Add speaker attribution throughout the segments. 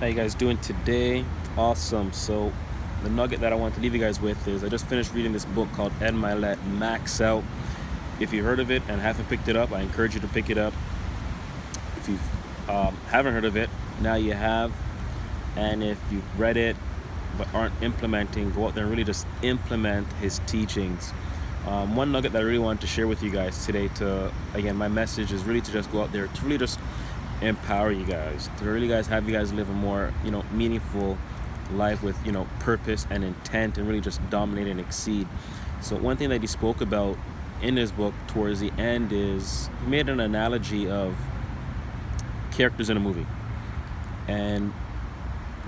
Speaker 1: How you guys doing today? Awesome. So the nugget that I want to leave you guys with is I just finished reading this book called Ed Milet, Max Out. If you heard of it and haven't picked it up, I encourage you to pick it up. If you haven't heard of it, now you have. And if you've read it but aren't implementing, go out there and really just implement his teachings. One nugget that I really wanted to share with you guys today, again, my message is really to just go out there to really just empower you guys, to really guys have you guys live a more meaningful life with purpose and intent, and really just dominate and exceed. So one thing that he spoke about in his book towards the end is he made an analogy of characters in a movie. And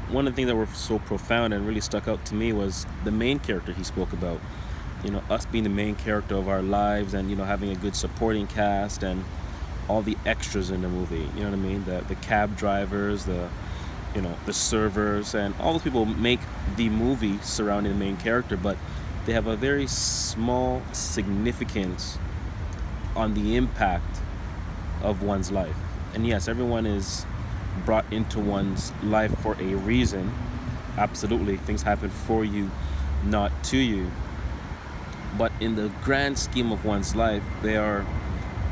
Speaker 1: one of the things that were so profound and really stuck out to me was the main character he spoke about. Us being the main character of our lives, and having a good supporting cast and all the extras in the movie. You know what I mean? The cab drivers, the servers, and all those people make the movie surrounding the main character, but they have a very small significance on the impact of one's life. And yes, everyone is brought into one's life for a reason. Absolutely, things happen for you, not to you. But in the grand scheme of one's life, they are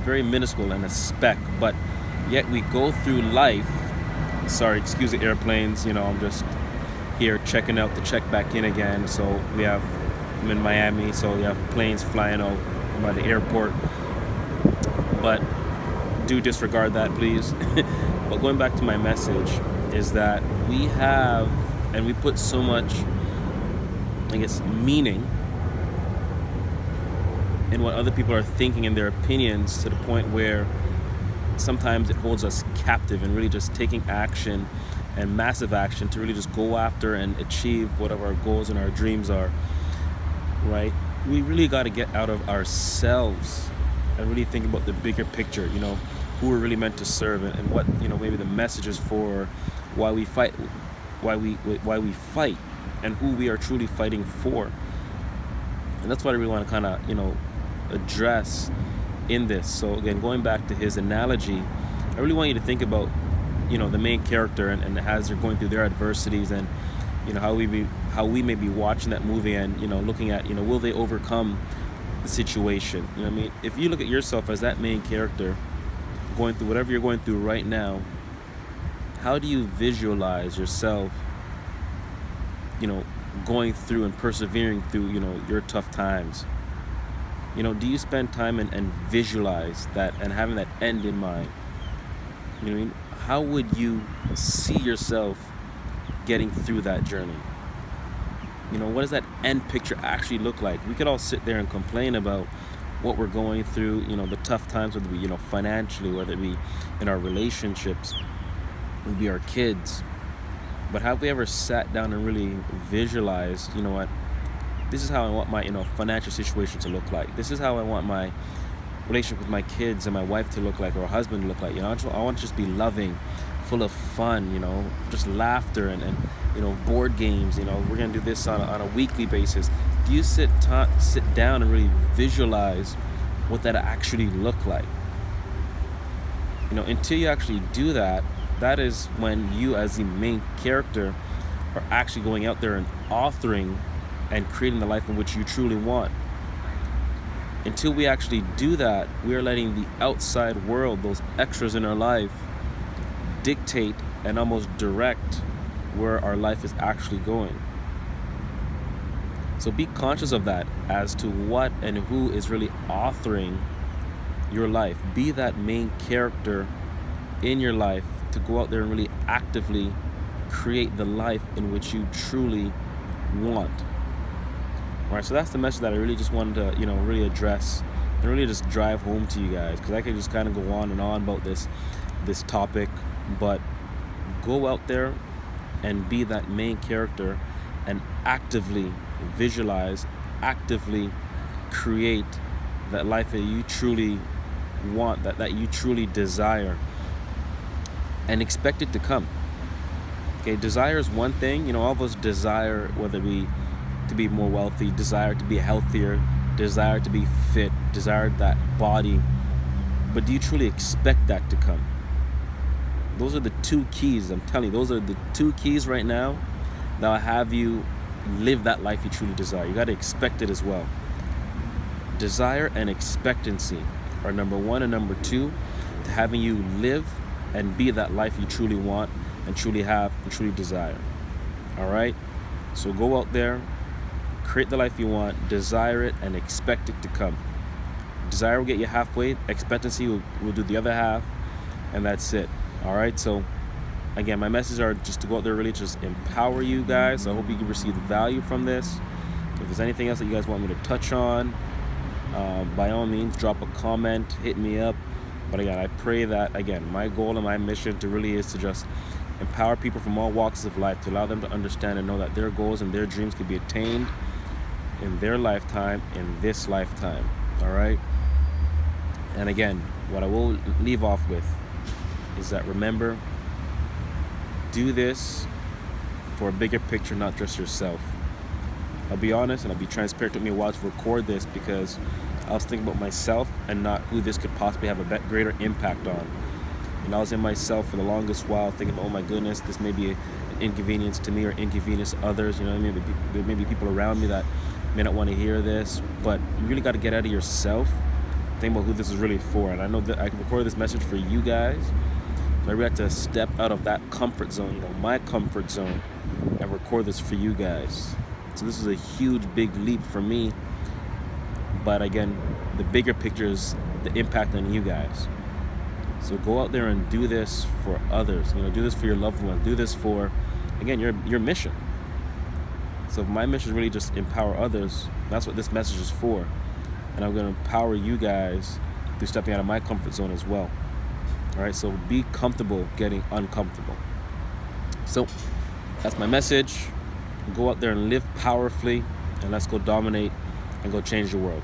Speaker 1: very minuscule and a speck. But yet we go through life. Sorry, excuse the airplanes. I'm just here checking out to check back in again. So I'm in Miami, so we have planes flying out by the airport. But do disregard that, please. But going back to my message is that we put so much, meaning in what other people are thinking and their opinions, to the point where sometimes it holds us captive, and really just taking action, and massive action, to really just go after and achieve whatever our goals and our dreams are, right? We really got to get out of ourselves and really think about the bigger picture, who we're really meant to serve, and what, maybe the message is for, why we fight, why we fight, and who we are truly fighting for. And that's what I really want to kind of, address in this. So again, going back to his analogy, I really want you to think about, the main character, and as they're going through their adversities, and how we may be watching that movie, and looking at, will they overcome the situation? If you look at yourself as that main character going through whatever you're going through right now, how do you visualize yourself going through and persevering through your tough times? Do you spend time and visualize that, and having that end in mind? How would you see yourself getting through that journey? What does that end picture actually look like? We could all sit there and complain about what we're going through, the tough times, whether it be, financially, whether it be in our relationships, whether it be our kids. But have we ever sat down and really visualized, what, this is how I want my, financial situation to look like. This is how I want my relationship with my kids and my wife to look like, or a husband to look like. I want to just be loving, full of fun, just laughter, and board games. We're going to do this on a weekly basis. Do you sit down and really visualize what that actually look like? Until you actually do that, that is when you, as the main character, are actually going out there and authoring and creating the life in which you truly want. Until we actually do that, we are letting the outside world, those extras in our life, dictate and almost direct where our life is actually going. So be conscious of that, as to what and who is really authoring your life. Be that main character in your life, to go out there and really actively create the life in which you truly want. All right, so that's the message that I really just wanted to, really address, and really just drive home to you guys, because I could just kind of go on and on about this topic, but go out there and be that main character, and actively visualize, actively create that life that you truly want, that you truly desire, and expect it to come. Okay, desire is one thing. All of us desire, whether it be to be more wealthy, desire to be healthier, desire to be fit, desire that body. But do you truly expect that to come? Those are the two keys. I'm telling you, those are the two keys right now that will have you live that life you truly desire. You got to expect it as well. Desire and expectancy are number one, and number two to having you live and be that life you truly want and truly have and truly desire. All right? So go out there, create the life you want, desire it, and expect it to come. Desire will get you halfway, expectancy will do the other half, and that's it. All right? So again, my messages are just to go out there, really just empower you guys. So I hope you can receive value from this. If there's anything else that you guys want me to touch on, by all means, drop a comment, hit me up. But again, I pray that, again, my goal and my mission to really is to just empower people from all walks of life, to allow them to understand and know that their goals and their dreams can be attained in their lifetime, in this lifetime. All right? And again, what I will leave off with is that, remember, do this for a bigger picture, not just yourself. I'll be honest and I'll be transparent with me while to record this, because I was thinking about myself and not who this could possibly have a greater impact on. And I was in myself for the longest while thinking, oh my goodness, this may be an inconvenience to me or inconvenience to others. You know what I mean? There may be people around me that may not want to hear this, but you really got to get out of yourself, think about who this is really for. And I know that I can record this message for you guys. So I really have to step out of that comfort zone, you know, my comfort zone, and record this for you guys. So this is a huge, big leap for me. But again, the bigger picture is the impact on you guys. So go out there and do this for others. You know, do this for your loved ones. Do this for, again, your mission. So if my mission is really just empower others, that's what this message is for. And I'm going to empower you guys through stepping out of my comfort zone as well. All right, so be comfortable getting uncomfortable. So that's my message. Go out there and live powerfully, and let's go dominate and go change the world.